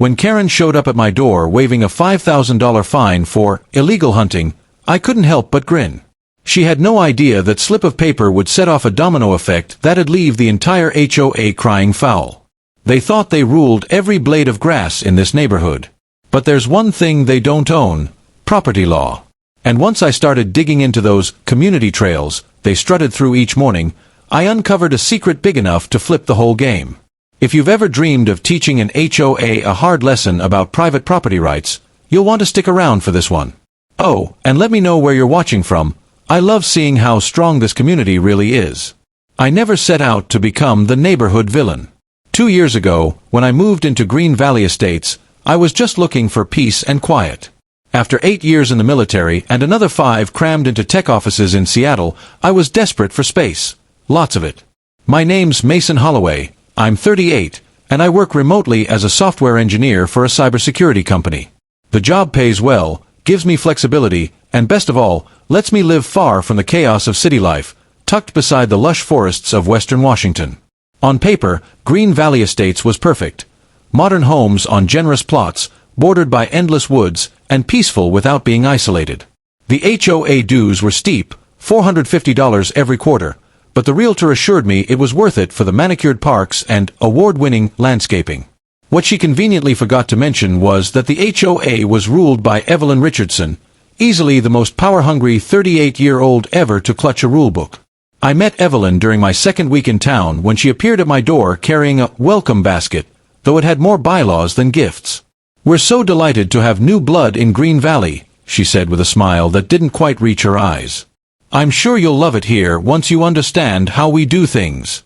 When Karen showed up at my door waving a $5,000 fine for illegal hunting, I couldn't help but grin. She had no idea that slip of paper would set off a domino effect that'd leave the entire HOA crying foul. They thought they ruled every blade of grass in this neighborhood. But there's one thing they don't own: property law. And once I started digging into those community trails they strutted through each morning, I uncovered a secret big enough to flip the whole game. If you've ever dreamed of teaching an HOA a hard lesson about private property rights, you'll want to stick around for this one. Oh, and let me know where you're watching from. I love seeing how strong this community really is. I never set out to become the neighborhood villain. 2 years ago, when I moved into Green Valley Estates, I was just looking for peace and quiet. After 8 years in the military and another 5 crammed into tech offices in Seattle, I was desperate for space. Lots of it. My name's Mason Holloway, I'm 38, and I work remotely as a software engineer for a cybersecurity company. The job pays well, gives me flexibility, and best of all, lets me live far from the chaos of city life, tucked beside the lush forests of western Washington. On paper, Green Valley Estates was perfect. Modern homes on generous plots, bordered by endless woods, and peaceful without being isolated. The HOA dues were steep, $450 every quarter, but the realtor assured me it was worth it for the manicured parks and award-winning landscaping. What she conveniently forgot to mention was that the HOA was ruled by Evelyn Richardson, easily the most power-hungry 38-year-old ever to clutch a rulebook. I met Evelyn during my second week in town when she appeared at my door carrying a welcome basket, though it had more bylaws than gifts. "We're so delighted to have new blood in Green Valley," she said with a smile that didn't quite reach her eyes. "I'm sure you'll love it here once you understand how we do things."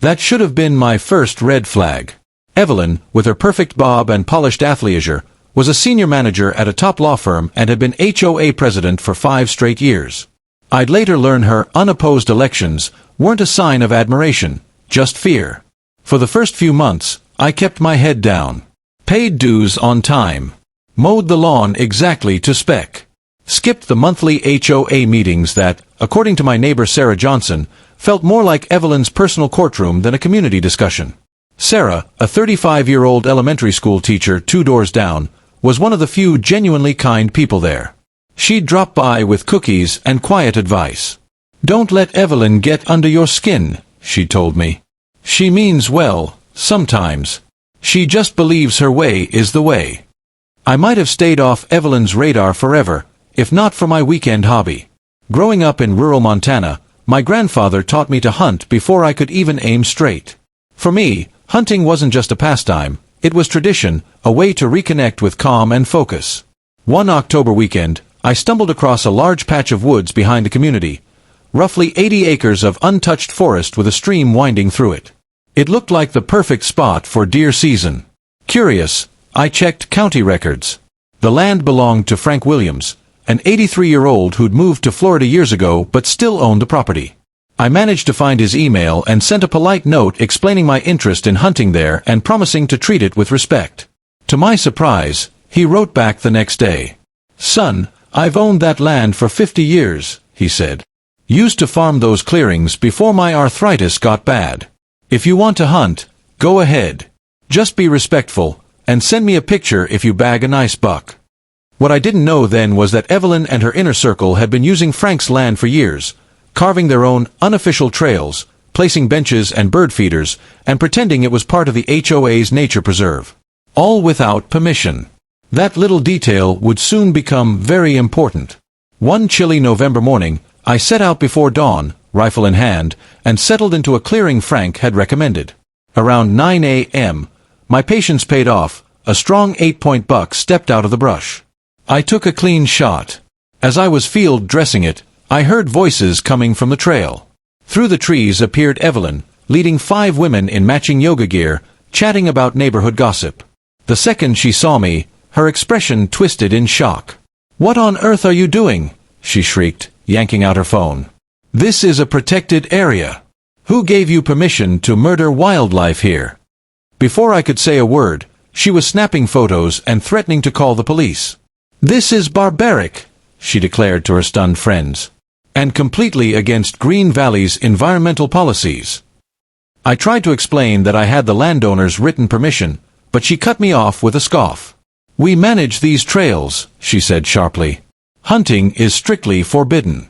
That should have been my first red flag. Evelyn, with her perfect bob and polished athleisure, was a senior manager at a top law firm and had been HOA president for 5 straight years. I'd later learn her unopposed elections weren't a sign of admiration, just fear. For the first few months, I kept my head down. Paid dues on time. Mowed the lawn exactly to spec. Skipped the monthly HOA meetings that, according to my neighbor Sarah Johnson, felt more like Evelyn's personal courtroom than a community discussion. Sarah, a 35-year-old elementary school teacher 2 doors down, was one of the few genuinely kind people there. She'd drop by with cookies and quiet advice. "Don't let Evelyn get under your skin," she told me. "She means well, sometimes. She just believes her way is the way." I might have stayed off Evelyn's radar forever, if not for my weekend hobby. Growing up in rural Montana, my grandfather taught me to hunt before I could even aim straight. For me, hunting wasn't just a pastime, it was tradition, a way to reconnect with calm and focus. One October weekend, I stumbled across a large patch of woods behind the community, roughly 80 acres of untouched forest with a stream winding through it. It looked like the perfect spot for deer season. Curious, I checked county records. The land belonged to Frank Williams, an 83-year-old who'd moved to Florida years ago but still owned the property. I managed to find his email and sent a polite note explaining my interest in hunting there and promising to treat it with respect. To my surprise, he wrote back the next day. "Son, I've owned that land for 50 years, he said. "Used to farm those clearings before my arthritis got bad. If you want to hunt, go ahead. Just be respectful, and send me a picture if you bag a nice buck." What I didn't know then was that Evelyn and her inner circle had been using Frank's land for years, carving their own unofficial trails, placing benches and bird feeders, and pretending it was part of the HOA's nature preserve. All without permission. That little detail would soon become very important. One chilly November morning, I set out before dawn, rifle in hand, and settled into a clearing Frank had recommended. Around 9 a.m., my patience paid off. A strong 8-point buck stepped out of the brush. I took a clean shot. As I was field dressing it, I heard voices coming from the trail. Through the trees appeared Evelyn, leading 5 women in matching yoga gear, chatting about neighborhood gossip. The second she saw me, her expression twisted in shock. "What on earth are you doing?" she shrieked, yanking out her phone. "This is a protected area. Who gave you permission to murder wildlife here?" Before I could say a word, she was snapping photos and threatening to call the police. "This is barbaric," she declared to her stunned friends, "and completely against Green Valley's environmental policies." I tried to explain that I had the landowner's written permission, but she cut me off with a scoff. "We manage these trails," she said sharply. "Hunting is strictly forbidden."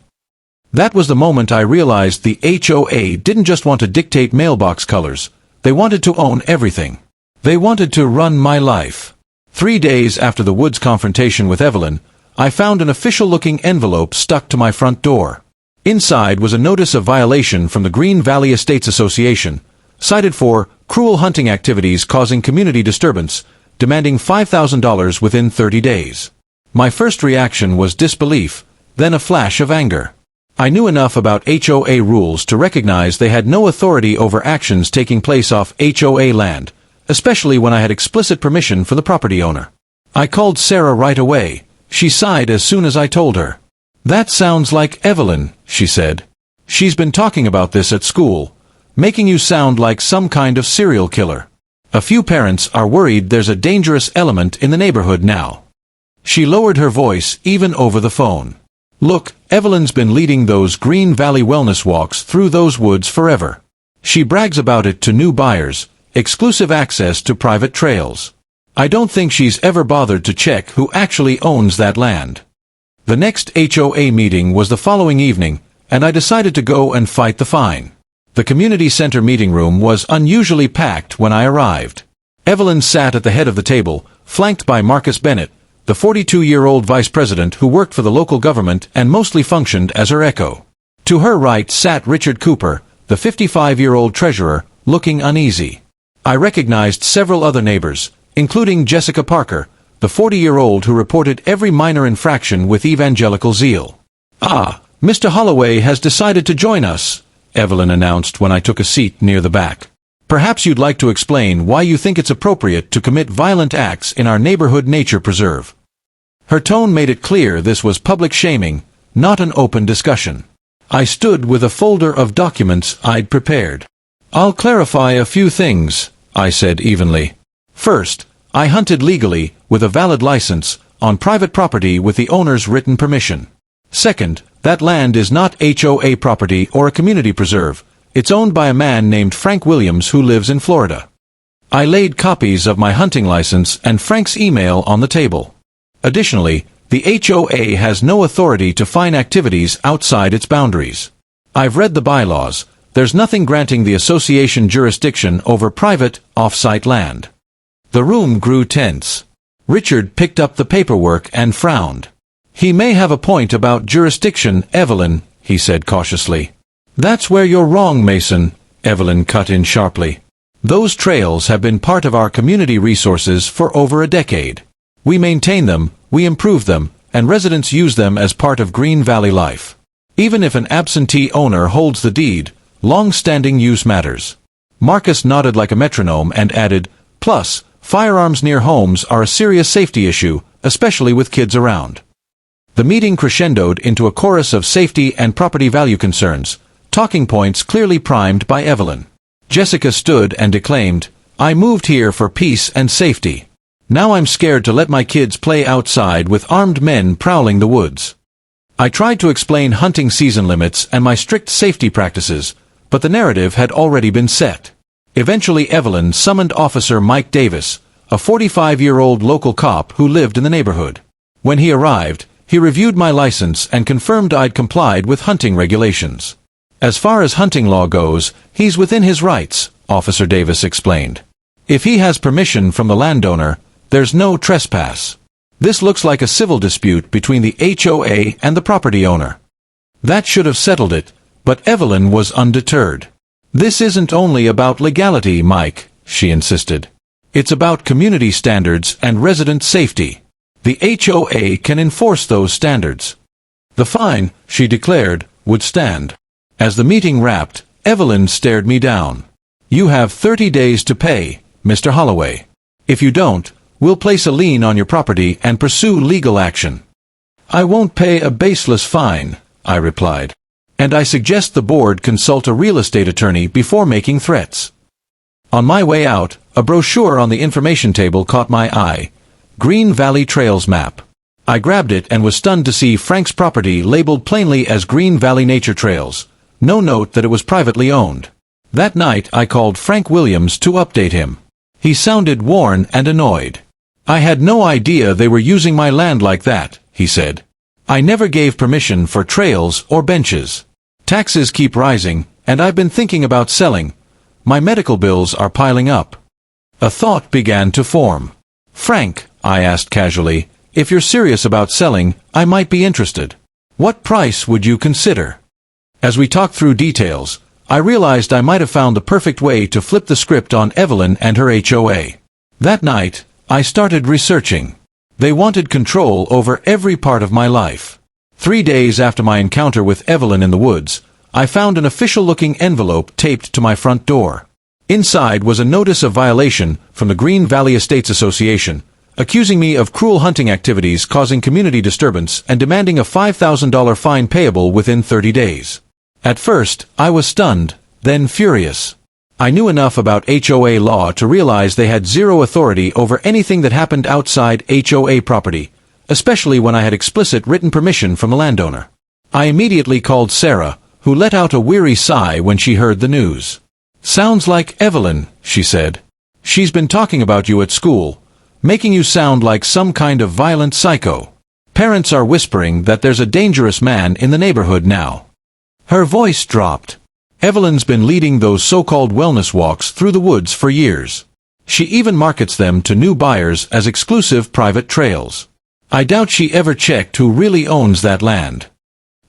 That was the moment I realized the HOA didn't just want to dictate mailbox colors. They wanted to own everything. They wanted to run my life. 3 days after the woods confrontation with Evelyn, I found an official-looking envelope stuck to my front door. Inside was a notice of violation from the Green Valley Estates Association, cited for cruel hunting activities causing community disturbance, demanding $5,000 within 30 days. My first reaction was disbelief, then a flash of anger. I knew enough about HOA rules to recognize they had no authority over actions taking place off HOA land, especially when I had explicit permission for the property owner. I called Sarah right away. She sighed as soon as I told her. "That sounds like Evelyn," she said. "She's been talking about this at school, making you sound like some kind of serial killer. A few parents are worried there's a dangerous element in the neighborhood now." She lowered her voice even over the phone. "Look, Evelyn's been leading those Green Valley wellness walks through those woods forever. She brags about it to new buyers, exclusive access to private trails. I don't think she's ever bothered to check who actually owns that land." The next HOA meeting was the following evening, and I decided to go and fight the fine. The community center meeting room was unusually packed when I arrived. Evelyn sat at the head of the table, flanked by Marcus Bennett, the 42-year-old vice president who worked for the local government and mostly functioned as her echo. To her right sat Richard Cooper, the 55-year-old treasurer, looking uneasy. I recognized several other neighbors, including Jessica Parker, the 40-year-old who reported every minor infraction with evangelical zeal. "Ah, Mr. Holloway has decided to join us," Evelyn announced when I took a seat near the back. "Perhaps you'd like to explain why you think it's appropriate to commit violent acts in our neighborhood nature preserve." Her tone made it clear this was public shaming, not an open discussion. I stood with a folder of documents I'd prepared. "I'll clarify a few things," I said evenly. "First, I hunted legally, with a valid license, on private property with the owner's written permission. Second, that land is not HOA property or a community preserve. It's owned by a man named Frank Williams who lives in Florida." I laid copies of my hunting license and Frank's email on the table. Additionally, the HOA has no authority to fine activities outside its boundaries. I've read the bylaws. There's nothing granting the association jurisdiction over private, off-site land. The room grew tense. Richard picked up the paperwork and frowned. "He may have a point about jurisdiction, Evelyn," he said cautiously. "That's where you're wrong, Mason," Evelyn cut in sharply. "Those trails have been part of our community resources for over a decade. We maintain them, we improve them, and residents use them as part of Green Valley life. Even if an absentee owner holds the deed, long-standing use matters." Marcus nodded like a metronome and added, "Plus, firearms near homes are a serious safety issue, especially with kids around." The meeting crescendoed into a chorus of safety and property value concerns, talking points clearly primed by Evelyn. Jessica stood and declaimed, "I moved here for peace and safety. Now I'm scared to let my kids play outside with armed men prowling the woods." I tried to explain hunting season limits and my strict safety practices, but the narrative had already been set. Eventually Evelyn summoned Officer Mike Davis, a 45-year-old local cop who lived in the neighborhood. When he arrived, he reviewed my license and confirmed I'd complied with hunting regulations. "As far as hunting law goes, he's within his rights," Officer Davis explained. "If he has permission from the landowner, there's no trespass. This looks like a civil dispute between the HOA and the property owner." That should have settled it, but Evelyn was undeterred. "This isn't only about legality, Mike," she insisted. "It's about community standards and resident safety. The HOA can enforce those standards." The fine, she declared, would stand. As the meeting wrapped, Evelyn stared me down. "You have 30 days to pay, Mr. Holloway. If you don't, we'll place a lien on your property and pursue legal action." "I won't pay a baseless fine," I replied. "And I suggest the board consult a real estate attorney before making threats." On my way out, a brochure on the information table caught my eye. Green Valley Trails Map. I grabbed it and was stunned to see Frank's property labeled plainly as Green Valley Nature Trails. No note that it was privately owned. That night I called Frank Williams to update him. He sounded worn and annoyed. I had no idea they were using my land like that, he said. I never gave permission for trails or benches. Taxes keep rising, and I've been thinking about selling. My medical bills are piling up. A thought began to form. Frank, I asked casually, if you're serious about selling, I might be interested. What price would you consider? As we talked through details, I realized I might have found the perfect way to flip the script on Evelyn and her HOA. That night, I started researching. They wanted control over every part of my life. 3 days after my encounter with Evelyn in the woods, I found an official-looking envelope taped to my front door. Inside was a notice of violation from the Green Valley Estates Association, accusing me of cruel hunting activities causing community disturbance and demanding a $5,000 fine payable within 30 days. At first, I was stunned, then furious. I knew enough about HOA law to realize they had zero authority over anything that happened outside HOA property, especially when I had explicit written permission from the landowner. I immediately called Sarah, who let out a weary sigh when she heard the news. Sounds like Evelyn, she said. She's been talking about you at school, making you sound like some kind of violent psycho. Parents are whispering that there's a dangerous man in the neighborhood now. Her voice dropped. Evelyn's been leading those so-called wellness walks through the woods for years. She even markets them to new buyers as exclusive private trails. I doubt she ever checked who really owns that land.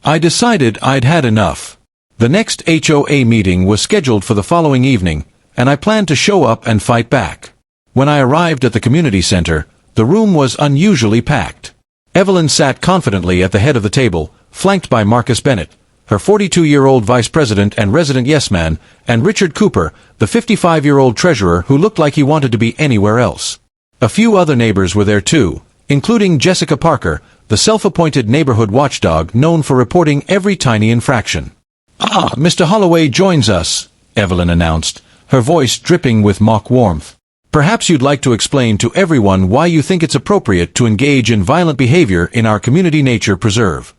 I decided I'd had enough. The next HOA meeting was scheduled for the following evening, and I planned to show up and fight back. When I arrived at the community center, the room was unusually packed. Evelyn sat confidently at the head of the table, flanked by Marcus Bennett, her 42-year-old vice president and resident yes-man, and Richard Cooper, the 55-year-old treasurer who looked like he wanted to be anywhere else. A few other neighbors were there too, including Jessica Parker, the self-appointed neighborhood watchdog known for reporting every tiny infraction. "Ah, Mr. Holloway joins us," Evelyn announced, her voice dripping with mock warmth. "Perhaps you'd like to explain to everyone why you think it's appropriate to engage in violent behavior in our community nature preserve."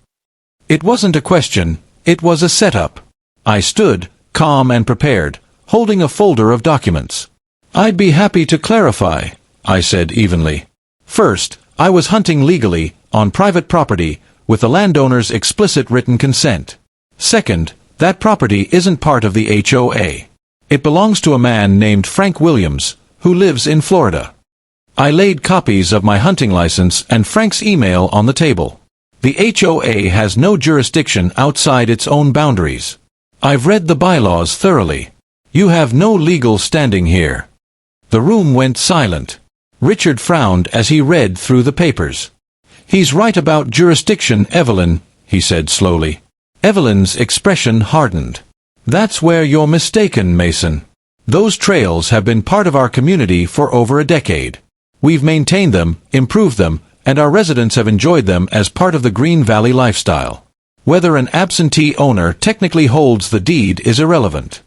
It wasn't a question. It was a setup. I stood, calm and prepared, holding a folder of documents. "I'd be happy to clarify," I said evenly. "First, I was hunting legally, on private property, with the landowner's explicit written consent. Second, that property isn't part of the HOA. It belongs to a man named Frank Williams, who lives in Florida." I laid copies of my hunting license and Frank's email on the table. The HOA has no jurisdiction outside its own boundaries. I've read the bylaws thoroughly. You have no legal standing here. The room went silent. Richard frowned as he read through the papers. "He's right about jurisdiction, Evelyn," he said slowly. Evelyn's expression hardened. "That's where you're mistaken, Mason. Those trails have been part of our community for over a decade. We've maintained them, improved them, and our residents have enjoyed them as part of the Green Valley lifestyle. Whether an absentee owner technically holds the deed is irrelevant."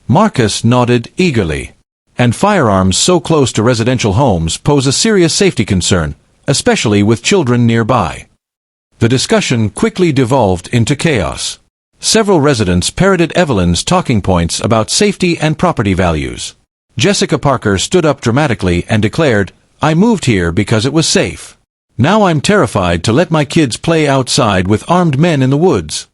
Marcus nodded eagerly. "And firearms so close to residential homes pose a serious safety concern, especially with children nearby." The discussion quickly devolved into chaos. Several residents parroted Evelyn's talking points about safety and property values. Jessica Parker stood up dramatically and declared, "I moved here because it was safe. Now I'm terrified to let my kids play outside with armed men in the woods."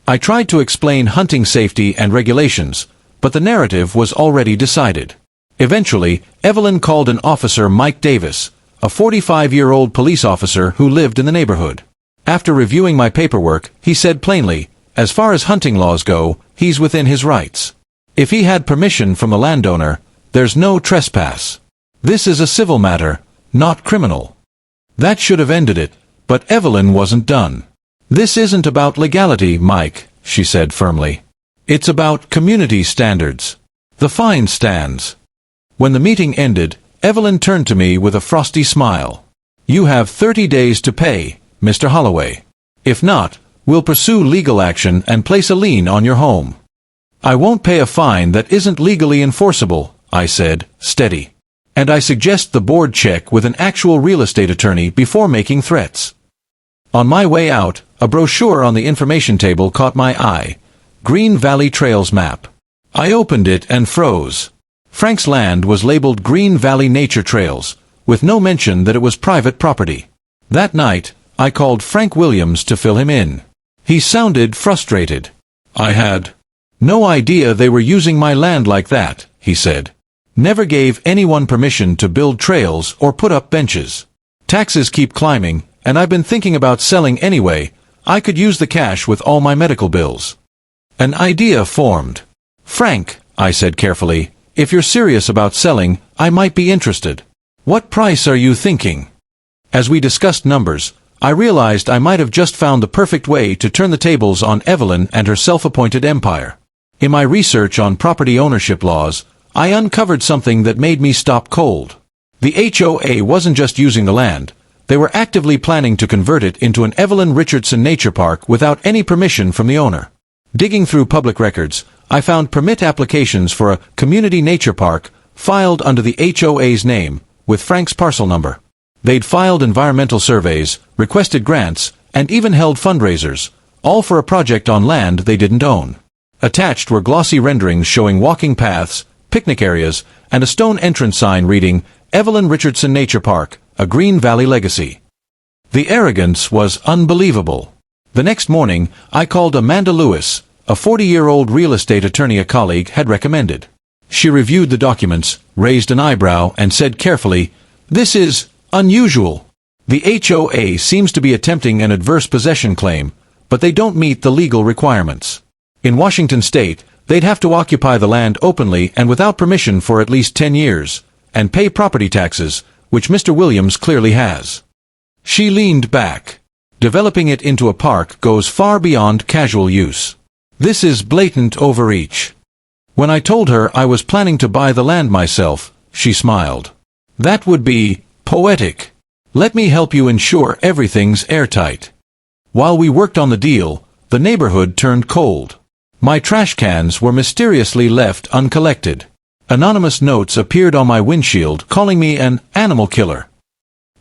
I tried to explain hunting safety and regulations, but the narrative was already decided. Eventually, Evelyn called an officer, Mike Davis, a 45-year-old police officer who lived in the neighborhood. After reviewing my paperwork, he said plainly, "As far as hunting laws go, he's within his rights. If he had permission from the landowner, there's no trespass. This is a civil matter, not criminal." That should have ended it, but Evelyn wasn't done. "This isn't about legality, Mike," she said firmly. "It's about community standards. The fine stands." When the meeting ended, Evelyn turned to me with a frosty smile. "You have 30 days to pay, Mr. Holloway. If not, we'll pursue legal action and place a lien on your home." "I won't pay a fine that isn't legally enforceable," I said, steady. "And I suggest the board check with an actual real estate attorney before making threats." On my way out, a brochure on the information table caught my eye. Green Valley Trails Map. I opened it and froze. Frank's land was labeled Green Valley Nature Trails, with no mention that it was private property. That night, I called Frank Williams to fill him in. He sounded frustrated. I had no idea they were using my land like that, he said. Never gave anyone permission to build trails or put up benches. Taxes keep climbing, and I've been thinking about selling anyway. I could use the cash with all my medical bills. An idea formed. Frank, I said carefully, if you're serious about selling, I might be interested. What price are you thinking? As we discussed numbers, I realized I might have just found the perfect way to turn the tables on Evelyn and her self-appointed empire. In my research on property ownership laws, I uncovered something that made me stop cold. The HOA wasn't just using the land. They were actively planning to convert it into an Evelyn Richardson Nature Park without any permission from the owner. Digging through public records, I found permit applications for a community nature park filed under the HOA's name, with Frank's parcel number. They'd filed environmental surveys, requested grants, and even held fundraisers, all for a project on land they didn't own. Attached were glossy renderings showing walking paths, picnic areas, and a stone entrance sign reading, Evelyn Richardson Nature Park, a Green Valley legacy. The arrogance was unbelievable. The next morning, I called Amanda Lewis, a 40-year-old real estate attorney a colleague had recommended. She reviewed the documents, raised an eyebrow, and said carefully, "This is unusual. The HOA seems to be attempting an adverse possession claim, but they don't meet the legal requirements. In Washington state, they'd have to occupy the land openly and without permission for at least 10 years, and pay property taxes, which Mr. Williams clearly has." She leaned back. Developing it into a park goes far beyond casual use. This is blatant overreach. When I told her I was planning to buy the land myself, she smiled. That would be poetic. Let me help you ensure everything's airtight. While we worked on the deal, the neighborhood turned cold. My trash cans were mysteriously left uncollected. Anonymous notes appeared on my windshield calling me an animal killer.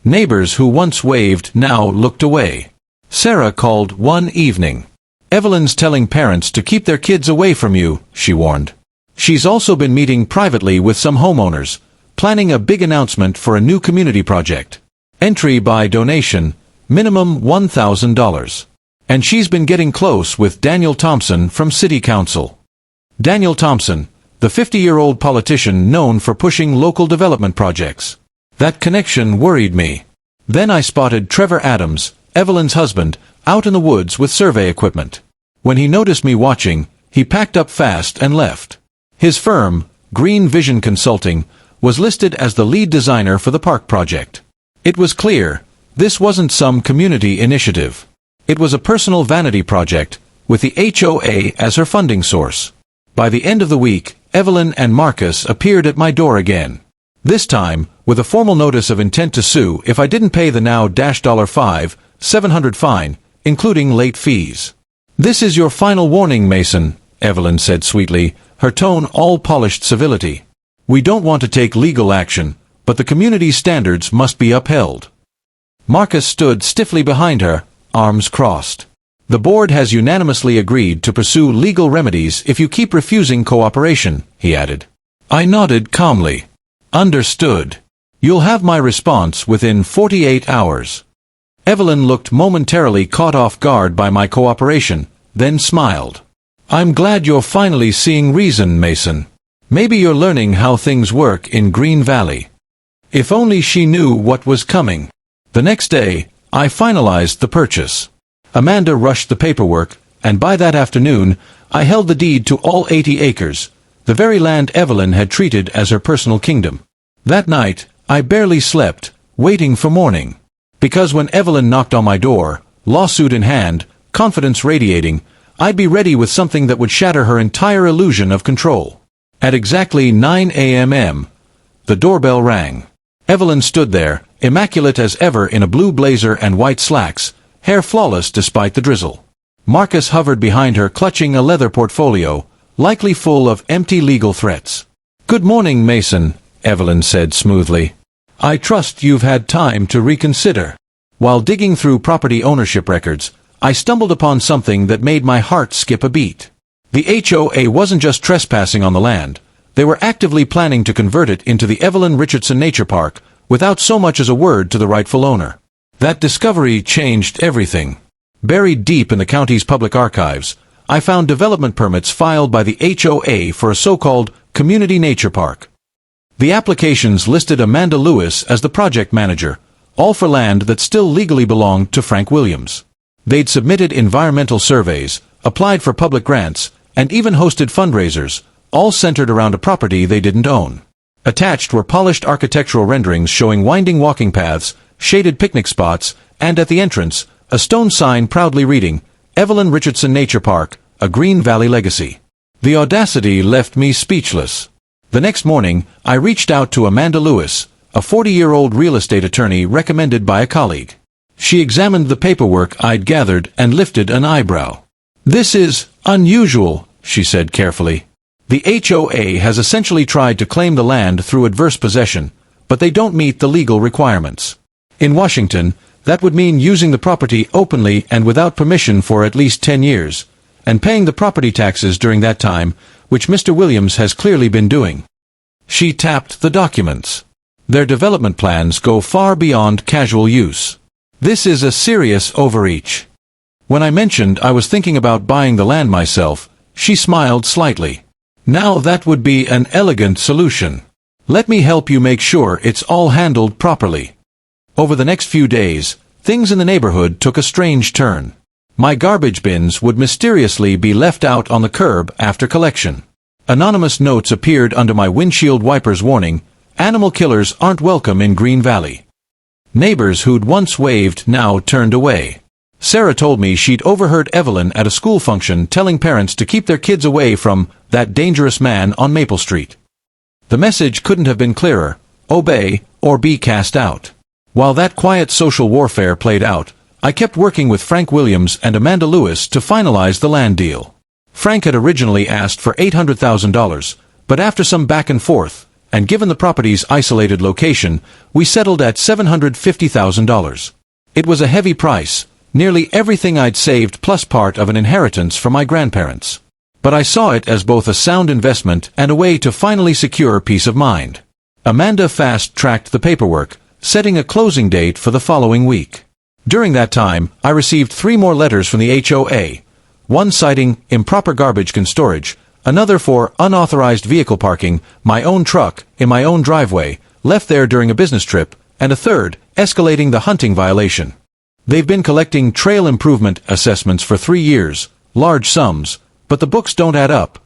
Neighbors who once waved now looked away. Sarah called one evening. "Evelyn's telling parents to keep their kids away from you," she warned. She's also been meeting privately with some homeowners, planning a big announcement for a new community project. Entry by donation, minimum $1,000. And she's been getting close with Daniel Thompson from City Council. Daniel Thompson, the 50-year-old politician known for pushing local development projects. That connection worried me. Then I spotted Trevor Adams, Evelyn's husband, out in the woods with survey equipment. When he noticed me watching, he packed up fast and left. His firm, Green Vision Consulting, was listed as the lead designer for the park project. It was clear, this wasn't some community initiative. It was a personal vanity project, with the HOA as her funding source. By the end of the week, Evelyn and Marcus appeared at my door again. This time, with a formal notice of intent to sue if I didn't pay the now $5,700 fine, including late fees. "This is your final warning, Mason," Evelyn said sweetly, her tone all polished civility. "We don't want to take legal action, but the community's standards must be upheld." Marcus stood stiffly behind her, arms crossed. "The board has unanimously agreed to pursue legal remedies if you keep refusing cooperation," he added. I nodded calmly. "Understood. You'll have my response within 48 hours. Evelyn looked momentarily caught off guard by my cooperation, then smiled. "I'm glad you're finally seeing reason, Mason. Maybe you're learning how things work in Green Valley." If only she knew what was coming. The next day, I finalized the purchase. Amanda rushed the paperwork, and by that afternoon, I held the deed to all 80 acres, the very land Evelyn had treated as her personal kingdom. That night, I barely slept, waiting for morning. Because when Evelyn knocked on my door, lawsuit in hand, confidence radiating, I'd be ready with something that would shatter her entire illusion of control. At exactly 9 a.m., the doorbell rang. Evelyn stood there, immaculate as ever in a blue blazer and white slacks, hair flawless despite the drizzle. Marcus hovered behind her clutching a leather portfolio, likely full of empty legal threats. "Good morning, Mason," Evelyn said smoothly. "I trust you've had time to reconsider." While digging through property ownership records, I stumbled upon something that made my heart skip a beat. The HOA wasn't just trespassing on the land. They were actively planning to convert it into the Evelyn Richardson Nature Park, without so much as a word to the rightful owner. That discovery changed everything. Buried deep in the county's public archives, I found development permits filed by the HOA for a so-called community nature park. The applications listed Amanda Lewis as the project manager, all for land that still legally belonged to Frank Williams. They'd submitted environmental surveys, applied for public grants, and even hosted fundraisers, all centered around a property they didn't own. Attached were polished architectural renderings showing winding walking paths, shaded picnic spots, and at the entrance, a stone sign proudly reading, Evelyn Richardson Nature Park, a Green Valley legacy. The audacity left me speechless. The next morning, I reached out to Amanda Lewis, a 40-year-old real estate attorney recommended by a colleague. She examined the paperwork I'd gathered and lifted an eyebrow. "This is unusual," she said carefully. "The HOA has essentially tried to claim the land through adverse possession, but they don't meet the legal requirements. In Washington, that would mean using the property openly and without permission for at least 10 years, and paying the property taxes during that time, which Mr. Williams has clearly been doing." She tapped the documents. "Their development plans go far beyond casual use. This is a serious overreach." When I mentioned I was thinking about buying the land myself, she smiled slightly. "Now that would be an elegant solution. Let me help you make sure it's all handled properly." Over the next few days, things in the neighborhood took a strange turn. My garbage bins would mysteriously be left out on the curb after collection. Anonymous notes appeared under my windshield wipers warning, "Animal killers aren't welcome in Green Valley." Neighbors who'd once waved now turned away. Sarah told me she'd overheard Evelyn at a school function telling parents to keep their kids away from that dangerous man on Maple Street. The message couldn't have been clearer: obey or be cast out. While that quiet social warfare played out, I kept working with Frank Williams and Amanda Lewis to finalize the land deal. Frank had originally asked for $800,000, but after some back and forth, and given the property's isolated location, we settled at $750,000. It was a heavy price, nearly everything I'd saved plus part of an inheritance from my grandparents. But I saw it as both a sound investment and a way to finally secure peace of mind. Amanda fast-tracked the paperwork, setting a closing date for the following week. During that time, I received 3 more letters from the HOA, one citing improper garbage can storage, another for unauthorized vehicle parking, my own truck, in my own driveway, left there during a business trip, and a third, escalating the hunting violation. They've been collecting trail improvement assessments for 3 years, large sums, but the books don't add up.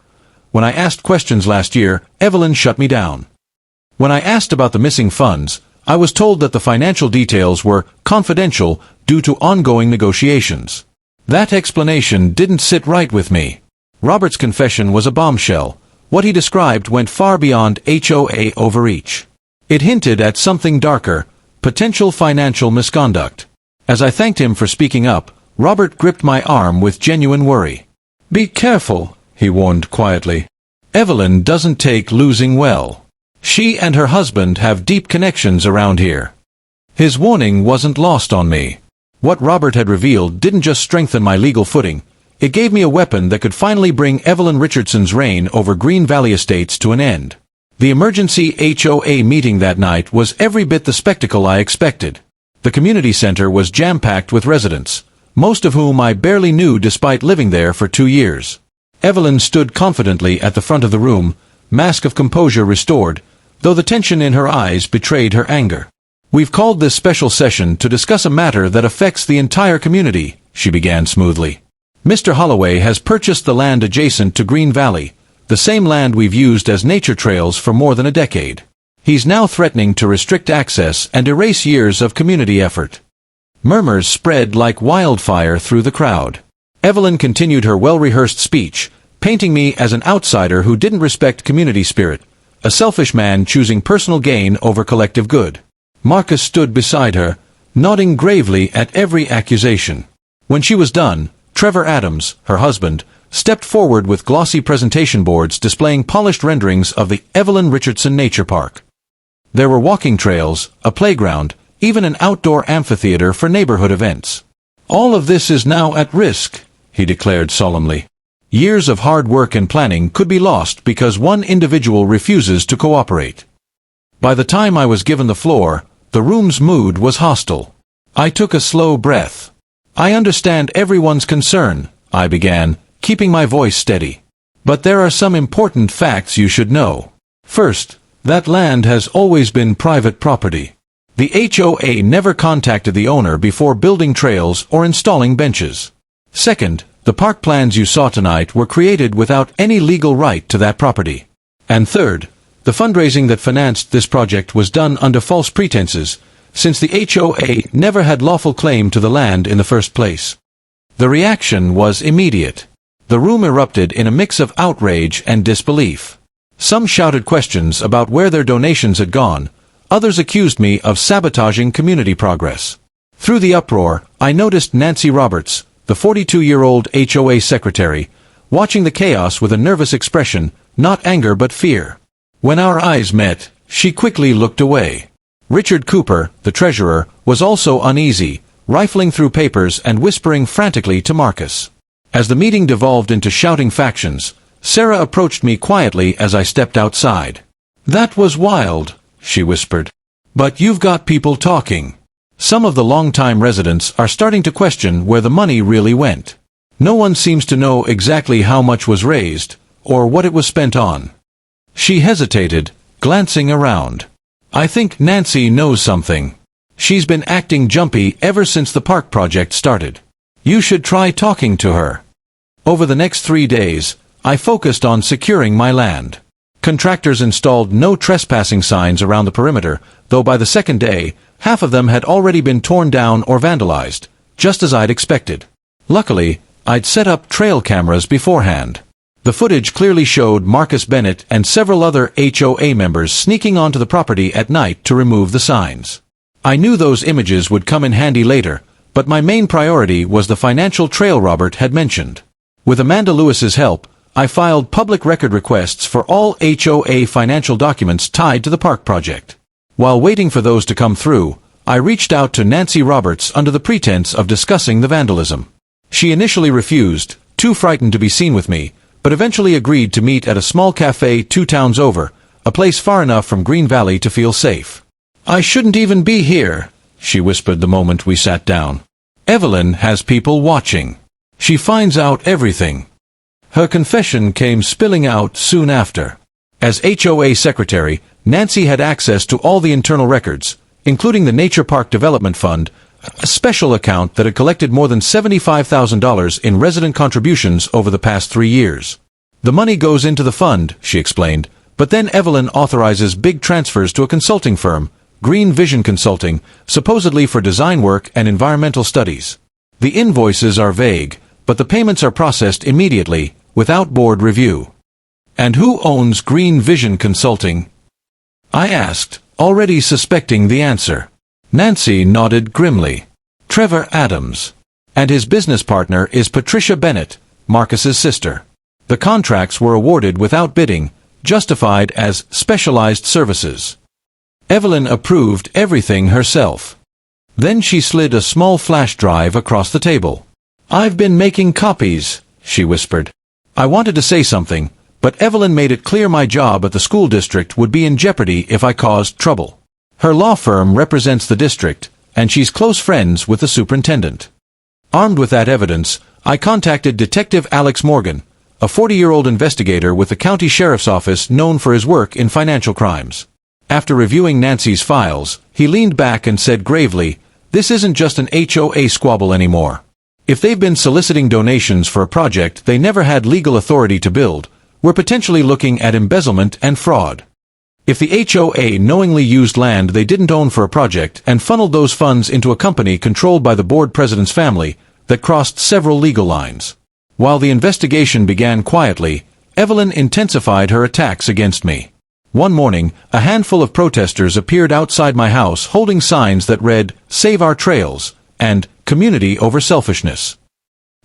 When I asked questions last year, Evelyn shut me down. When I asked about the missing funds, I was told that the financial details were confidential due to ongoing negotiations. That explanation didn't sit right with me. Robert's confession was a bombshell. What he described went far beyond HOA overreach. It hinted at something darker, potential financial misconduct. As I thanked him for speaking up, Robert gripped my arm with genuine worry. "Be careful," he warned quietly. "Evelyn doesn't take losing well. She and her husband have deep connections around here." His warning wasn't lost on me. What Robert had revealed didn't just strengthen my legal footing, it gave me a weapon that could finally bring Evelyn Richardson's reign over Green Valley Estates to an end. The emergency HOA meeting that night was every bit the spectacle I expected. The community center was jam-packed with residents, most of whom I barely knew despite living there for 2 years. Evelyn stood confidently at the front of the room, mask of composure restored, though the tension in her eyes betrayed her anger. "We've called this special session to discuss a matter that affects the entire community," she began smoothly. "Mr. Holloway has purchased the land adjacent to Green Valley, the same land we've used as nature trails for more than a decade. He's now threatening to restrict access and erase years of community effort." Murmurs spread like wildfire through the crowd. Evelyn continued her well-rehearsed speech, painting me as an outsider who didn't respect community spirit, a selfish man choosing personal gain over collective good. Marcus stood beside her, nodding gravely at every accusation. When she was done, Trevor Adams, her husband, stepped forward with glossy presentation boards displaying polished renderings of the Evelyn Richardson Nature Park. There were walking trails, a playground, even an outdoor amphitheater for neighborhood events. "All of this is now at risk," he declared solemnly. Years of hard work and planning could be lost because one individual refuses to cooperate. By the time I was given the floor, the room's mood was hostile. I took a slow breath. "I understand everyone's concern," I began, keeping my voice steady. "But there are some important facts you should know. First, that land has always been private property. The HOA never contacted the owner before building trails or installing benches. Second, the park plans you saw tonight were created without any legal right to that property. And third, the fundraising that financed this project was done under false pretenses, since the HOA never had lawful claim to the land in the first place." The reaction was immediate. The room erupted in a mix of outrage and disbelief. Some shouted questions about where their donations had gone. Others accused me of sabotaging community progress. Through the uproar, I noticed Nancy Roberts, the 42-year-old HOA secretary, watching the chaos with a nervous expression, not anger but fear. When our eyes met, she quickly looked away. Richard Cooper, the treasurer, was also uneasy, rifling through papers and whispering frantically to Marcus. As the meeting devolved into shouting factions, Sarah approached me quietly as I stepped outside. "That was wild," she whispered. "But you've got people talking. Some of the long-time residents are starting to question where the money really went. No one seems to know exactly how much was raised, or what it was spent on." She hesitated, glancing around. "I think Nancy knows something. She's been acting jumpy ever since the park project started. You should try talking to her." Over the next 3 days, I focused on securing my land. Contractors installed no trespassing signs around the perimeter, though by the second day, half of them had already been torn down or vandalized, just as I'd expected. Luckily, I'd set up trail cameras beforehand. The footage clearly showed Marcus Bennett and several other HOA members sneaking onto the property at night to remove the signs. I knew those images would come in handy later, but my main priority was the financial trail Robert had mentioned. With Amanda Lewis's help, I filed public record requests for all HOA financial documents tied to the park project. While waiting for those to come through, I reached out to Nancy Roberts under the pretense of discussing the vandalism. She initially refused, too frightened to be seen with me, but eventually agreed to meet at a small cafe 2 towns over, a place far enough from Green Valley to feel safe. "I shouldn't even be here," she whispered the moment we sat down. "Evelyn has people watching. She finds out everything." Her confession came spilling out soon after. As HOA secretary, Nancy had access to all the internal records, including the Nature Park Development Fund, a special account that had collected more than $75,000 in resident contributions over the past 3 years. "The money goes into the fund," she explained, "but then Evelyn authorizes big transfers to a consulting firm, Green Vision Consulting, supposedly for design work and environmental studies. The invoices are vague, but the payments are processed immediately, without board review." "And who owns Green Vision Consulting?" I asked, already suspecting the answer. Nancy nodded grimly. "Trevor Adams. And his business partner is Patricia Bennett, Marcus's sister. The contracts were awarded without bidding, justified as specialized services. Evelyn approved everything herself." Then she slid a small flash drive across the table. "I've been making copies," she whispered. I wanted to say something, but Evelyn made it clear my job at the school district would be in jeopardy if I caused trouble. Her law firm represents the district, and she's close friends with the superintendent. Armed with that evidence, I contacted Detective Alex Morgan, a 40-year-old investigator with the county sheriff's office known for his work in financial crimes. After reviewing Nancy's files, he leaned back and said gravely, "This isn't just an HOA squabble anymore. If they've been soliciting donations for a project they never had legal authority to build, we're potentially looking at embezzlement and fraud. If the HOA knowingly used land they didn't own for a project and funneled those funds into a company controlled by the board president's family, that crossed several legal lines." While the investigation began quietly, Evelyn intensified her attacks against me. One morning, a handful of protesters appeared outside my house holding signs that read, "Save Our Trails," and "Community Over Selfishness."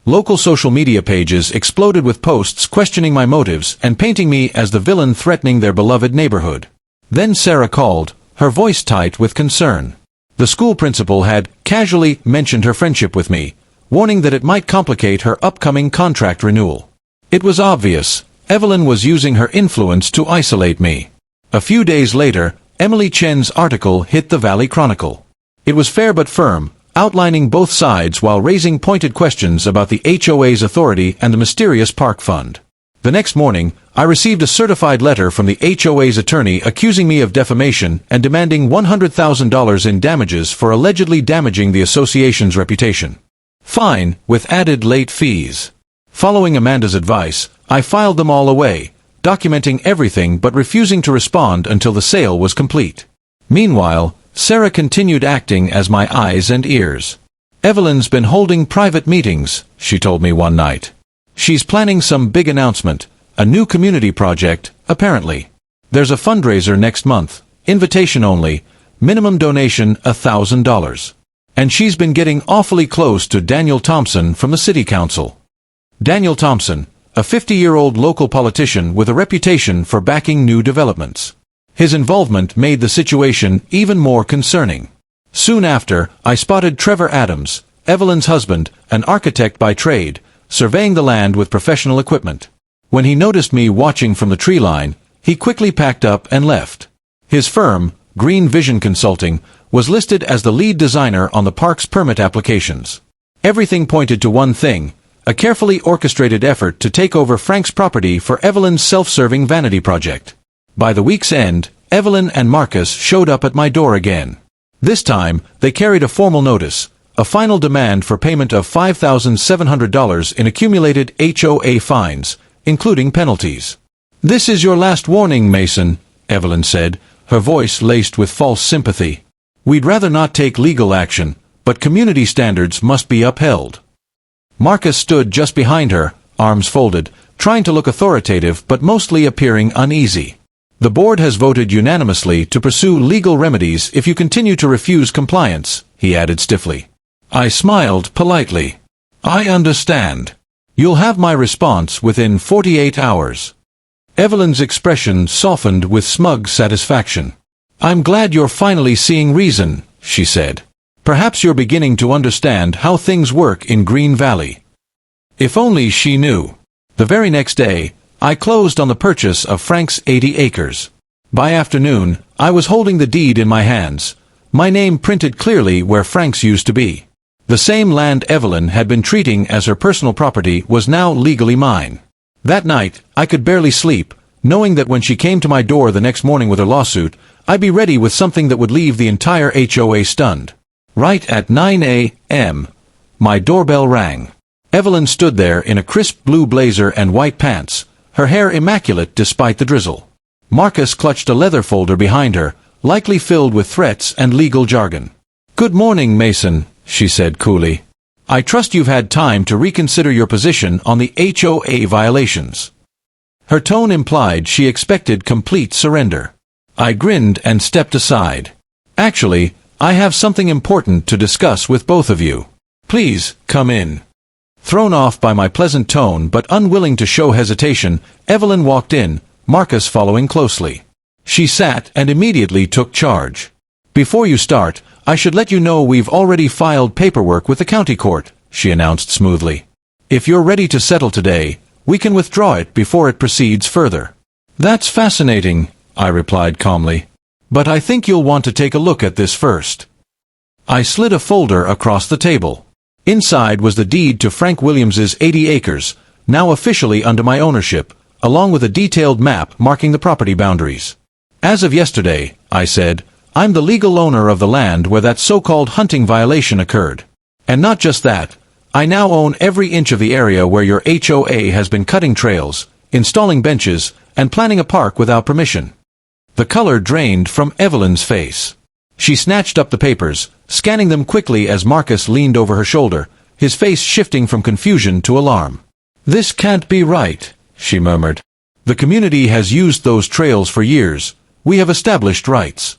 Local social media pages exploded with posts questioning my motives and painting me as the villain threatening their beloved neighborhood. Then Sarah called, her voice tight with concern. The school principal had casually mentioned her friendship with me, warning that it might complicate her upcoming contract renewal. It was obvious. Evelyn was using her influence to isolate me. A few days later, Emily Chen's article hit the Valley Chronicle. It was fair but firm, outlining both sides while raising pointed questions about the HOA's authority and the mysterious park fund. The next morning, I received a certified letter from the HOA's attorney accusing me of defamation and demanding $100,000 in damages for allegedly damaging the association's reputation. Fine, with added late fees. Following Amanda's advice, I filed them all away, documenting everything but refusing to respond until the sale was complete. Meanwhile, Sarah continued acting as my eyes and ears. Evelyn's been holding private meetings, she told me one night. She's planning some big announcement, a new community project, apparently. There's a fundraiser next month, invitation only, minimum donation $1,000. And she's been getting awfully close to Daniel Thompson from the city council. Daniel Thompson, a 50-year-old local politician with a reputation for backing new developments. His involvement made the situation even more concerning. Soon after, I spotted Trevor Adams, Evelyn's husband, an architect by trade, surveying the land with professional equipment. When he noticed me watching from the tree line, he quickly packed up and left. His firm, Green Vision Consulting, was listed as the lead designer on the park's permit applications. Everything pointed to one thing: a carefully orchestrated effort to take over Frank's property for Evelyn's self-serving vanity project. By the week's end, Evelyn and Marcus showed up at my door again. This time, they carried a formal notice, a final demand for payment of $5,700 in accumulated HOA fines, including penalties. "This is your last warning, Mason," Evelyn said, her voice laced with false sympathy. "We'd rather not take legal action, but community standards must be upheld." Marcus stood just behind her, arms folded, trying to look authoritative but mostly appearing uneasy. "The board has voted unanimously to pursue legal remedies if you continue to refuse compliance," he added stiffly. I smiled politely. "I understand. You'll have my response within 48 hours. Evelyn's expression softened with smug satisfaction. "I'm glad you're finally seeing reason," she said. "Perhaps you're beginning to understand how things work in Green Valley." If only she knew. The very next day, I closed on the purchase of Frank's 80 acres. By afternoon, I was holding the deed in my hands, my name printed clearly where Frank's used to be. The same land Evelyn had been treating as her personal property was now legally mine. That night, I could barely sleep, knowing that when she came to my door the next morning with her lawsuit, I'd be ready with something that would leave the entire HOA stunned. Right at 9 a.m., my doorbell rang. Evelyn stood there in a crisp blue blazer and white pants, her hair immaculate despite the drizzle. Marcus clutched a leather folder behind her, likely filled with threats and legal jargon. "Good morning, Mason," she said coolly. "I trust you've had time to reconsider your position on the HOA violations." Her tone implied she expected complete surrender. I grinned and stepped aside. "Actually, I have something important to discuss with both of you. Please, come in." Thrown off by my pleasant tone but unwilling to show hesitation, Evelyn walked in, Marcus following closely. She sat and immediately took charge. "Before you start, I should let you know we've already filed paperwork with the county court," she announced smoothly. "If you're ready to settle today, we can withdraw it before it proceeds further." "That's fascinating," I replied calmly. "But I think you'll want to take a look at this first." I slid a folder across the table. Inside was the deed to Frank Williams's 80 acres, now officially under my ownership, along with a detailed map marking the property boundaries. "As of yesterday," I said, "I'm the legal owner of the land where that so-called hunting violation occurred. And not just that, I now own every inch of the area where your HOA has been cutting trails, installing benches, and planning a park without permission." The color drained from Evelyn's face. She snatched up the papers, scanning them quickly as Marcus leaned over her shoulder, his face shifting from confusion to alarm. "This can't be right," she murmured. "The community has used those trails for years. We have established rights."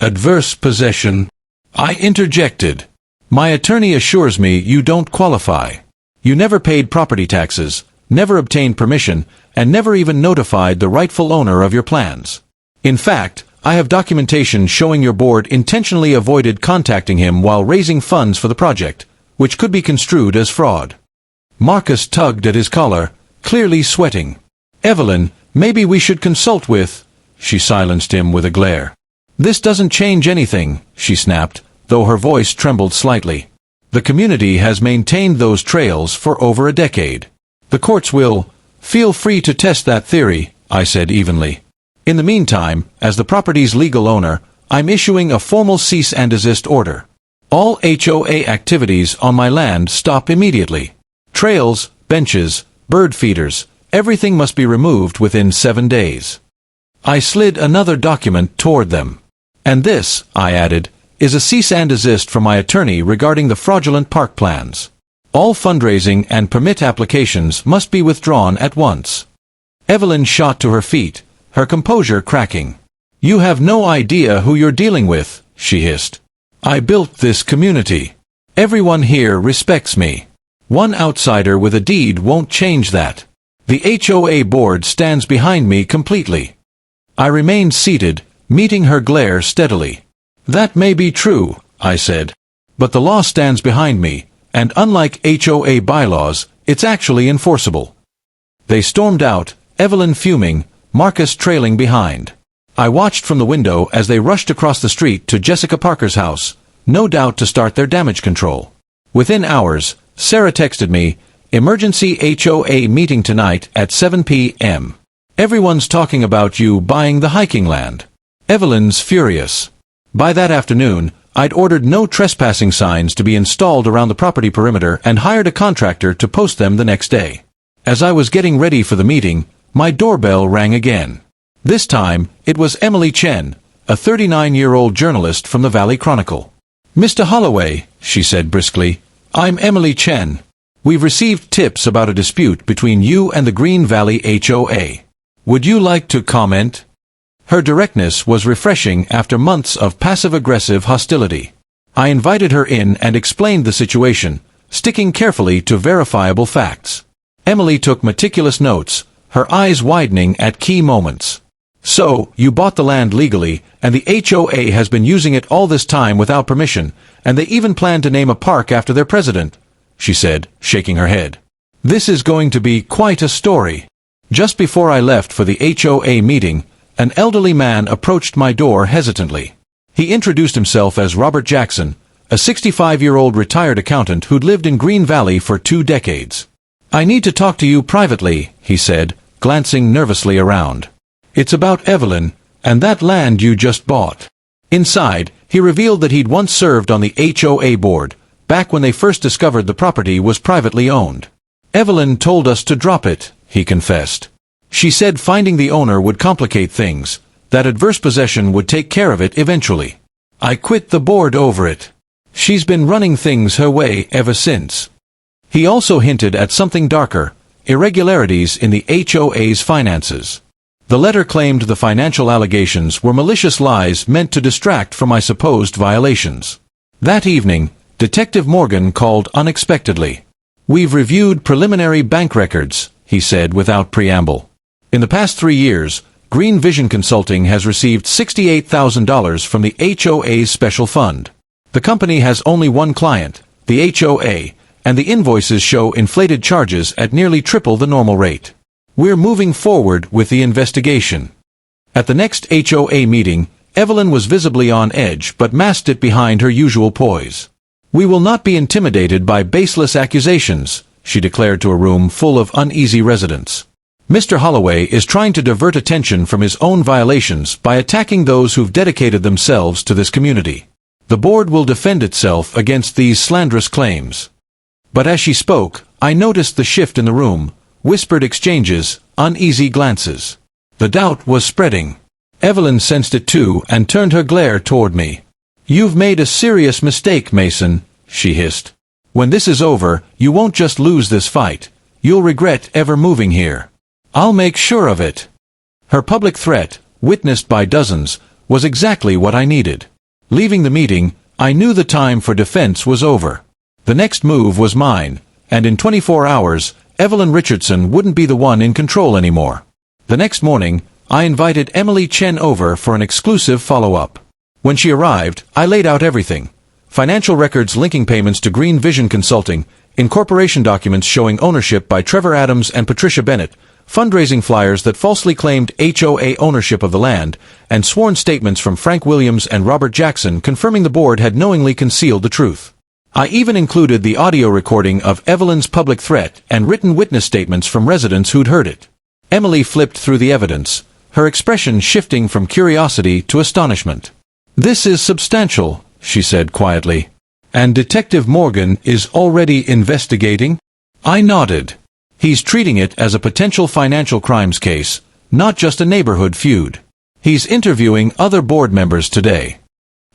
"Adverse possession," I interjected. "My attorney assures me you don't qualify. You never paid property taxes, never obtained permission, and never even notified the rightful owner of your plans. In fact, I have documentation showing your board intentionally avoided contacting him while raising funds for the project, which could be construed as fraud." Marcus tugged at his collar, clearly sweating. "Evelyn, maybe we should consult with—" She silenced him with a glare. "This doesn't change anything," she snapped, though her voice trembled slightly. "The community has maintained those trails for over a decade. The courts will— Feel free to test that theory," I said evenly. "In the meantime, as the property's legal owner, I'm issuing a formal cease and desist order. All HOA activities on my land stop immediately. Trails, benches, bird feeders, everything must be removed within 7 days." I slid another document toward them. "And this," I added, "is a cease and desist from my attorney regarding the fraudulent park plans. All fundraising and permit applications must be withdrawn at once." Evelyn shot to her feet, her composure cracking. "You have no idea who you're dealing with," she hissed. "I built this community. Everyone here respects me. One outsider with a deed won't change that. The HOA board stands behind me completely." I remained seated, meeting her glare steadily. "That may be true," I said. "But the law stands behind me, and unlike HOA bylaws, it's actually enforceable." They stormed out, Evelyn fuming, Marcus trailing behind. I watched from the window as they rushed across the street to Jessica Parker's house, no doubt to start their damage control. Within hours, Sarah texted me, "Emergency HOA meeting tonight at 7 p.m. Everyone's talking about you buying the hiking land." Evelyn's furious. By that afternoon, I'd ordered no trespassing signs to be installed around the property perimeter and hired a contractor to post them the next day. As I was getting ready for the meeting, my doorbell rang again. This time, it was Emily Chen, a 39-year-old journalist from the Valley Chronicle. "Mr. Holloway," she said briskly, "I'm Emily Chen. We've received tips about a dispute between you and the Green Valley HOA. Would you like to comment?" Her directness was refreshing after months of passive-aggressive hostility. I invited her in and explained the situation, sticking carefully to verifiable facts. Emily took meticulous notes, her eyes widening at key moments. "So, you bought the land legally, and the HOA has been using it all this time without permission, and they even plan to name a park after their president," she said, shaking her head. "This is going to be quite a story." Just before I left for the HOA meeting, an elderly man approached my door hesitantly. He introduced himself as Robert Jackson, a 65-year-old retired accountant who'd lived in Green Valley for 2 decades. "I need to talk to you privately," he said, glancing nervously around. "It's about Evelyn, and that land you just bought." Inside, he revealed that he'd once served on the HOA board, back when they first discovered the property was privately owned. "Evelyn told us to drop it," he confessed. "She said finding the owner would complicate things, that adverse possession would take care of it eventually. I quit the board over it. She's been running things her way ever since." He also hinted at something darker, irregularities in the HOA's finances. The letter claimed the financial allegations were malicious lies meant to distract from my supposed violations. That evening, Detective Morgan called unexpectedly. "We've reviewed preliminary bank records," he said without preamble. "In the past 3 years, Green Vision Consulting has received $68,000 from the HOA's special fund. The company has only one client, the HOA, and the invoices show inflated charges at nearly triple the normal rate. We're moving forward with the investigation." At the next HOA meeting, Evelyn was visibly on edge but masked it behind her usual poise. "We will not be intimidated by baseless accusations," she declared to a room full of uneasy residents. "Mr. Holloway is trying to divert attention from his own violations by attacking those who've dedicated themselves to this community. The board will defend itself against these slanderous claims." But as she spoke, I noticed the shift in the room, whispered exchanges, uneasy glances. The doubt was spreading. Evelyn sensed it too and turned her glare toward me. "You've made a serious mistake, Mason," she hissed. "When this is over, you won't just lose this fight. You'll regret ever moving here. I'll make sure of it." Her public threat, witnessed by dozens, was exactly what I needed. Leaving the meeting, I knew the time for defense was over. The next move was mine, and in 24 hours, Evelyn Richardson wouldn't be the one in control anymore. The next morning, I invited Emily Chen over for an exclusive follow-up. When she arrived, I laid out everything. financial records linking payments to Green Vision Consulting, incorporation documents showing ownership by Trevor Adams and Patricia Bennett, fundraising flyers that falsely claimed HOA ownership of the land, and sworn statements from Frank Williams and Robert Jackson confirming the board had knowingly concealed the truth. I even included the audio recording of Evelyn's public threat and written witness statements from residents who'd heard it. Emily flipped through the evidence, her expression shifting from curiosity to astonishment. "This is substantial," she said quietly. "And Detective Morgan is already investigating?" I nodded. "He's treating it as a potential financial crimes case, not just a neighborhood feud. He's interviewing other board members today."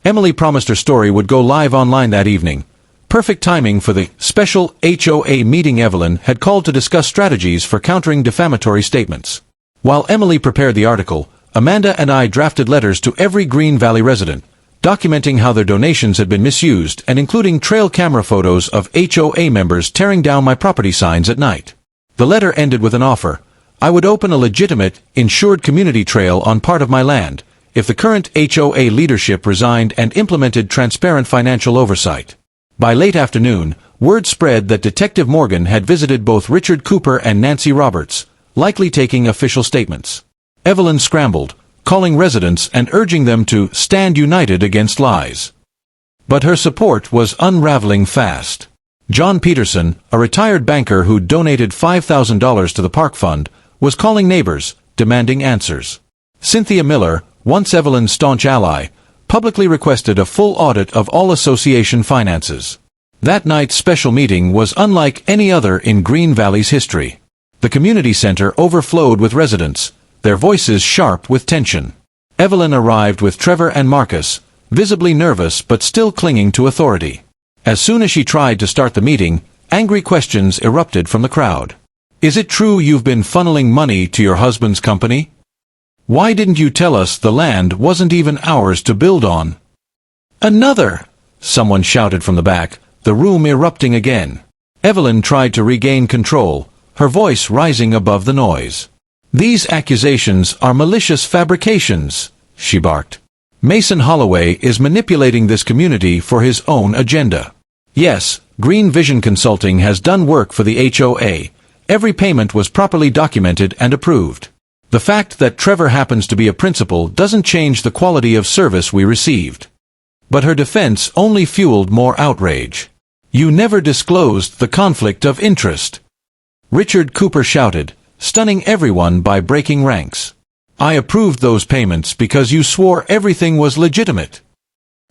Emily promised her story would go live online that evening. Perfect timing for the special HOA meeting. Evelyn had called to discuss strategies for countering defamatory statements. While Emily prepared the article, Amanda and I drafted letters to every Green Valley resident, documenting how their donations had been misused and including trail camera photos of HOA members tearing down my property signs at night. The letter ended with an offer. I would open a legitimate, insured community trail on part of my land, if the current HOA leadership resigned and implemented transparent financial oversight. By late afternoon, word spread that Detective Morgan had visited both Richard Cooper and Nancy Roberts, likely taking official statements. Evelyn scrambled, calling residents and urging them to stand united against lies. But her support was unraveling fast. John Peterson, a retired banker who'd donated $5,000 to the park fund, was calling neighbors, demanding answers. Cynthia Miller, once Evelyn's staunch ally, publicly requested a full audit of all association finances. That night's special meeting was unlike any other in Green Valley's history. The community center overflowed with residents, their voices sharp with tension. Evelyn arrived with Trevor and Marcus, visibly nervous but still clinging to authority. As soon as she tried to start the meeting, angry questions erupted from the crowd. "Is it true you've been funneling money to your husband's company? Why didn't you tell us the land wasn't even ours to build on?" "Another!" someone shouted from the back, the room erupting again. Evelyn tried to regain control, her voice rising above the noise. "These accusations are malicious fabrications," she barked. "Mason Holloway is manipulating this community for his own agenda. Yes, Green Vision Consulting has done work for the HOA. Every payment was properly documented and approved. The fact that Trevor happens to be a principal doesn't change the quality of service we received." But her defense only fueled more outrage. "You never disclosed the conflict of interest," Richard Cooper shouted, stunning everyone by breaking ranks. "I approved those payments because you swore everything was legitimate."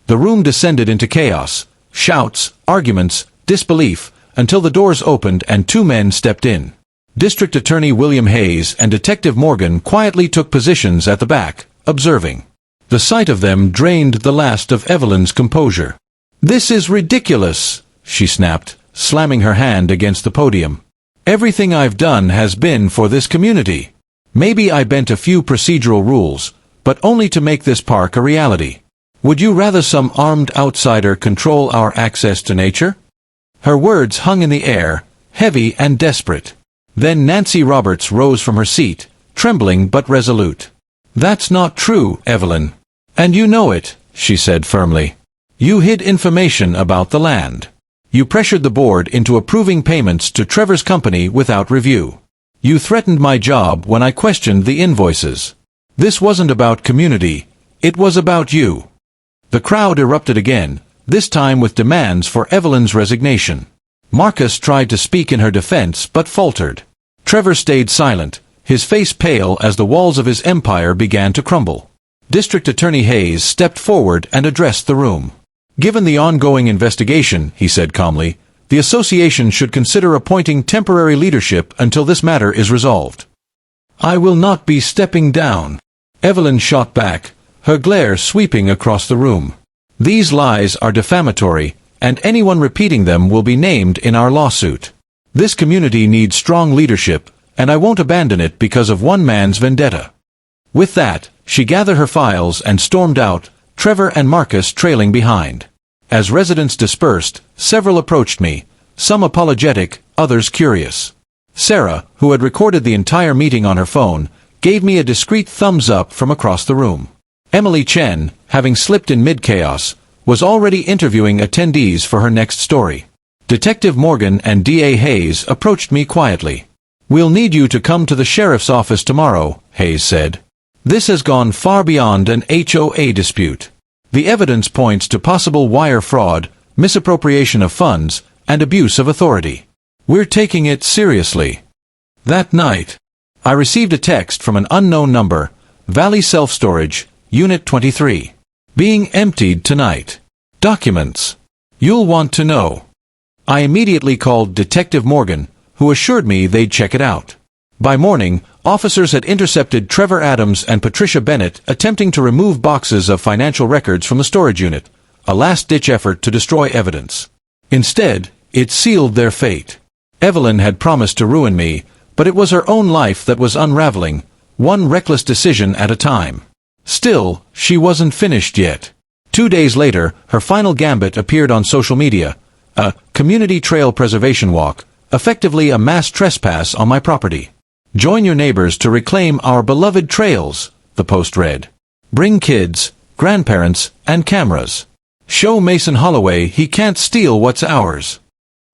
The room descended into chaos, shouts, arguments, disbelief, until the doors opened and two men stepped in. District Attorney William Hayes and Detective Morgan quietly took positions at the back, observing. The sight of them drained the last of Evelyn's composure. "This is ridiculous," she snapped, slamming her hand against the podium. "Everything I've done has been for this community. Maybe I bent a few procedural rules, but only to make this park a reality. Would you rather some armed outsider control our access to nature?" Her words hung in the air, heavy and desperate. Then Nancy Roberts rose from her seat, trembling but resolute. "That's not true, Evelyn. And you know it," she said firmly. "You hid information about the land. You pressured the board into approving payments to Trevor's company without review. You threatened my job when I questioned the invoices. This wasn't about community, it was about you." The crowd erupted again, this time with demands for Evelyn's resignation. Marcus tried to speak in her defense but faltered. Trevor stayed silent, his face pale as the walls of his empire began to crumble. District Attorney Hayes stepped forward and addressed the room. "Given the ongoing investigation," he said calmly, "the association should consider appointing temporary leadership until this matter is resolved." "I will not be stepping down," Evelyn shot back, her glare sweeping across the room. "These lies are defamatory, and anyone repeating them will be named in our lawsuit. This community needs strong leadership, and I won't abandon it because of one man's vendetta." With that, she gathered her files and stormed out, Trevor and Marcus trailing behind. As residents dispersed, several approached me, some apologetic, others curious. Sarah, who had recorded the entire meeting on her phone, gave me a discreet thumbs up from across the room. Emily Chen, having slipped in mid-chaos, was already interviewing attendees for her next story. Detective Morgan and D.A. Hayes approached me quietly. "We'll need you to come to the sheriff's office tomorrow," Hayes said. "This has gone far beyond an HOA dispute. The evidence points to possible wire fraud, misappropriation of funds, and abuse of authority. We're taking it seriously." That night, I received a text from an unknown number, Valley Self-Storage, Unit 23. "Being emptied tonight. Documents. You'll want to know." I immediately called Detective Morgan, who assured me they'd check it out. By morning, officers had intercepted Trevor Adams and Patricia Bennett attempting to remove boxes of financial records from the storage unit, a last-ditch effort to destroy evidence. Instead, it sealed their fate. Evelyn had promised to ruin me, but it was her own life that was unraveling, one reckless decision at a time. Still, she wasn't finished yet. 2 days later, her final gambit appeared on social media, a community trail preservation walk, effectively a mass trespass on my property. "Join your neighbors to reclaim our beloved trails," the post read. "Bring kids, grandparents, and cameras. Show Mason Holloway he can't steal what's ours."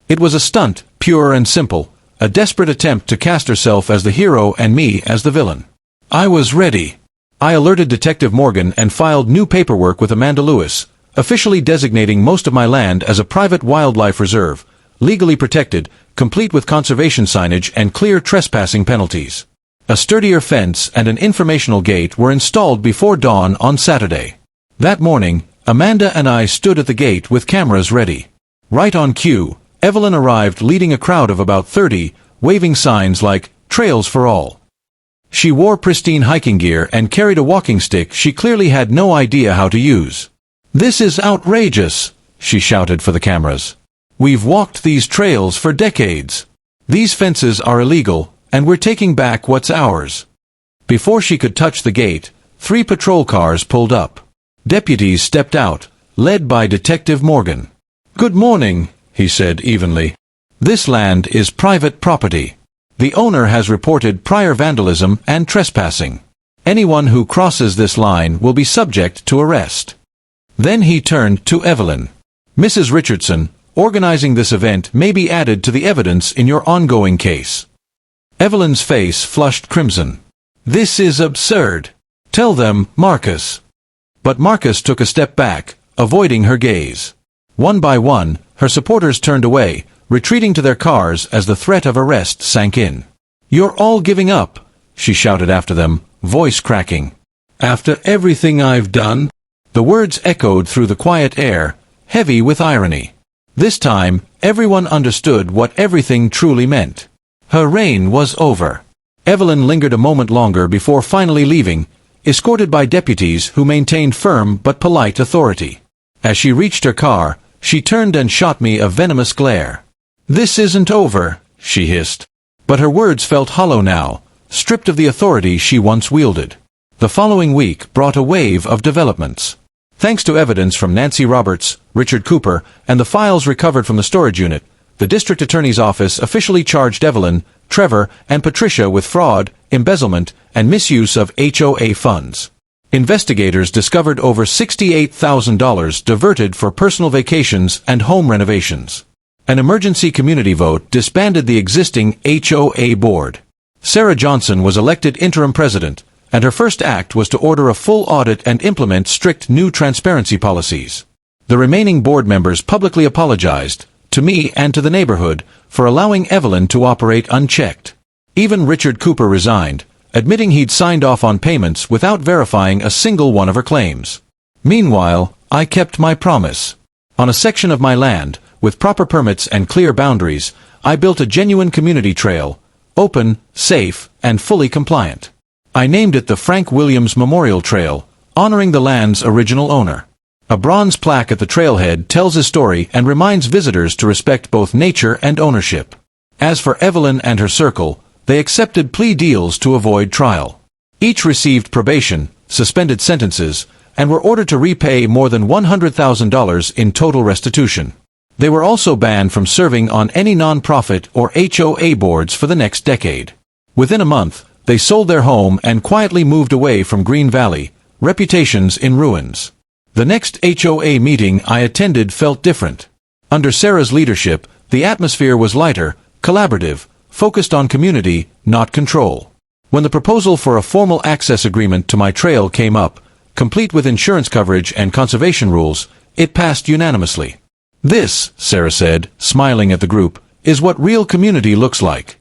It was a stunt, pure and simple, a desperate attempt to cast herself as the hero and me as the villain. I was ready. I alerted Detective Morgan and filed new paperwork with Amanda Lewis, officially designating most of my land as a private wildlife reserve, legally protected, complete with conservation signage and clear trespassing penalties. A sturdier fence and an informational gate were installed before dawn on Saturday. That morning, Amanda and I stood at the gate with cameras ready. Right on cue, Evelyn arrived leading a crowd of about 30, waving signs like, "Trails for All." She wore pristine hiking gear and carried a walking stick she clearly had no idea how to use. "This is outrageous," she shouted for the cameras. "We've walked these trails for decades. These fences are illegal, and we're taking back what's ours." Before she could touch the gate, 3 patrol cars pulled up. Deputies stepped out, led by Detective Morgan. "Good morning," he said evenly. "This land is private property. The owner has reported prior vandalism and trespassing. Anyone who crosses this line will be subject to arrest." Then he turned to Evelyn. "Mrs. Richardson, organizing this event may be added to the evidence in your ongoing case." Evelyn's face flushed crimson. "This is absurd. Tell them, Marcus." But Marcus took a step back, avoiding her gaze. One by one, her supporters turned away, retreating to their cars as the threat of arrest sank in. "You're all giving up," she shouted after them, voice cracking. "After everything I've done?" The words echoed through the quiet air, heavy with irony. This time, everyone understood what everything truly meant. Her reign was over. Evelyn lingered a moment longer before finally leaving, escorted by deputies who maintained firm but polite authority. As she reached her car, she turned and shot me a venomous glare. "This isn't over," she hissed. But her words felt hollow now, stripped of the authority she once wielded. The following week brought a wave of developments. Thanks to evidence from Nancy Roberts, Richard Cooper, and the files recovered from the storage unit, the district attorney's office officially charged Evelyn, Trevor, and Patricia with fraud, embezzlement, and misuse of HOA funds. Investigators discovered over $68,000 diverted for personal vacations and home renovations. An emergency community vote disbanded the existing HOA board. Sarah Johnson was elected interim president, and her first act was to order a full audit and implement strict new transparency policies. The remaining board members publicly apologized, to me and to the neighborhood, for allowing Evelyn to operate unchecked. Even Richard Cooper resigned, admitting he'd signed off on payments without verifying a single one of her claims. Meanwhile, I kept my promise. On a section of my land, with proper permits and clear boundaries, I built a genuine community trail, open, safe, and fully compliant. I named it the Frank Williams Memorial Trail, honoring the land's original owner. A bronze plaque at the trailhead tells his story and reminds visitors to respect both nature and ownership. As for Evelyn and her circle, they accepted plea deals to avoid trial. Each received probation, suspended sentences, and were ordered to repay more than $100,000 in total restitution. They were also banned from serving on any non-profit or HOA boards for the next decade. Within a month, they sold their home and quietly moved away from Green Valley, reputations in ruins. The next HOA meeting I attended felt different. Under Sarah's leadership, the atmosphere was lighter, collaborative, focused on community, not control. When the proposal for a formal access agreement to my trail came up, complete with insurance coverage and conservation rules, it passed unanimously. This, Sarah said, smiling at the group, is what real community looks like.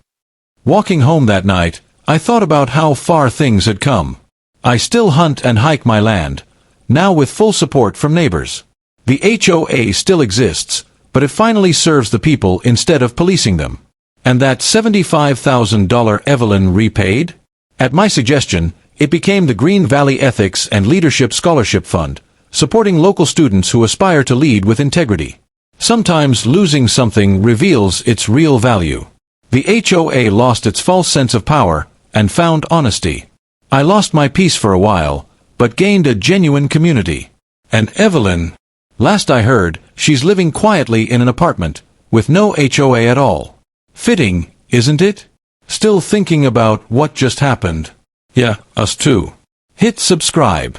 Walking home that night, I thought about how far things had come. I still hunt and hike my land, now with full support from neighbors. The HOA still exists, but it finally serves the people instead of policing them. And that $75,000 Evelyn repaid? At my suggestion, it became the Green Valley Ethics and Leadership Scholarship Fund, supporting local students who aspire to lead with integrity. Sometimes losing something reveals its real value. The HOA lost its false sense of power and found honesty. I lost my peace for a while, but gained a genuine community. And Evelyn, last I heard, she's living quietly in an apartment, with no HOA at all. Fitting, isn't it? Still thinking about what just happened? Yeah, us too. Hit subscribe.